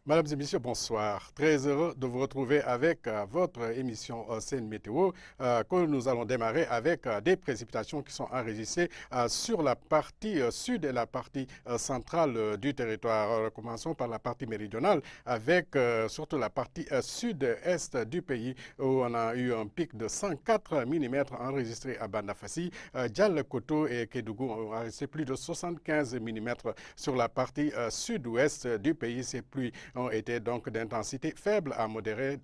Mesdames et messieurs, bonsoir. Très heureux de vous retrouver avec votre émission Scène Météo que nous allons démarrer avec des précipitations qui sont enregistrées sur la partie sud et la partie centrale du territoire. Commençons par la partie méridionale avec surtout la partie sud-est du pays où on a eu un pic de 104 mm enregistré à Bandafassi. Dialkoto et Kédougou ont enregistré plus de 75 mm sur la partie sud-ouest du pays. Ces pluies ont été donc d'intensité faible à modérée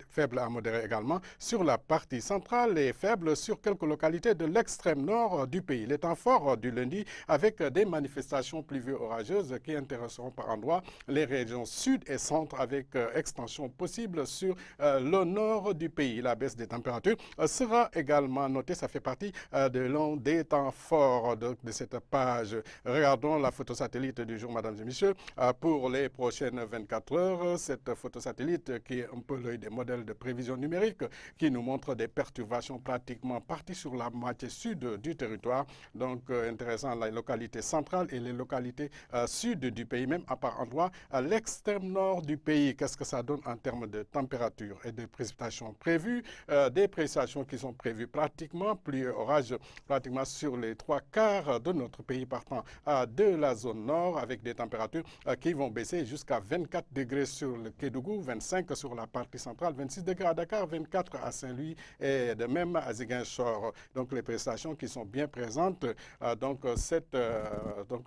également sur la partie centrale et faible sur quelques localités de l'extrême nord du pays. Les temps forts du lundi avec des manifestations pluvieuses orageuses qui intéresseront par endroits les régions sud et centre avec extension possible sur le nord du pays. La baisse des températures sera également notée, ça fait partie de l'un des temps forts de cette page. Regardons la photo satellite du jour, mesdames et messieurs, pour les prochaines 24 heures. Cette photosatellite qui est un peu l'œil des modèles de prévision numérique qui nous montre des perturbations pratiquement parties sur la moitié sud du territoire. Donc intéressant, la localité centrale et les localités sud du pays, même à part endroit à l'extrême nord du pays. Qu'est-ce que ça donne en termes de température et de précipitations prévues? Des précipitations qui sont prévues pratiquement, pluie orage pratiquement sur les 3/4 de notre pays partant de la zone nord avec des températures qui vont baisser jusqu'à 24 degrés sur le Kédougou, 25 sur la partie centrale, 26 degrés à Dakar, 24 à Saint-Louis et de même à Ziguinchor. Donc les prestations qui sont bien présentes donc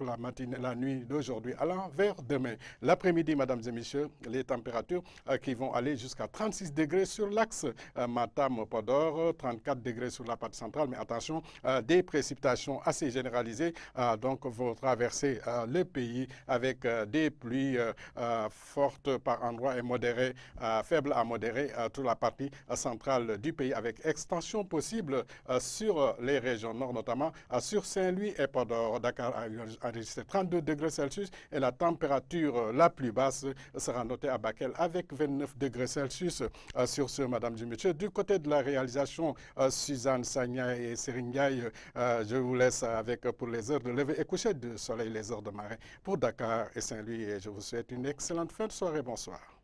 la matinée, la nuit d'aujourd'hui allant vers demain. L'après-midi, mesdames et messieurs, les températures qui vont aller jusqu'à 36 degrés sur l'axe Matam-Podor, 34 degrés sur la partie centrale, mais attention, des précipitations assez généralisées donc vont traverser le pays avec des pluies fortes par endroits et modérées, faibles à modérées, toute la partie centrale du pays avec extension possible sur les régions nord, notamment sur Saint-Louis et Podor. Dakar a enregistré 32 degrés Celsius et la température la plus basse sera notée à Bakel avec 29 degrés Celsius. Sur ce, mesdames et messieurs, du côté de la réalisation, Suzanne Sagna et Seringaï, je vous laisse avec pour les heures de lever et coucher de soleil, les heures de marée pour Dakar et Saint-Louis et je vous souhaite une excellente fin de soirée. Bonsoir.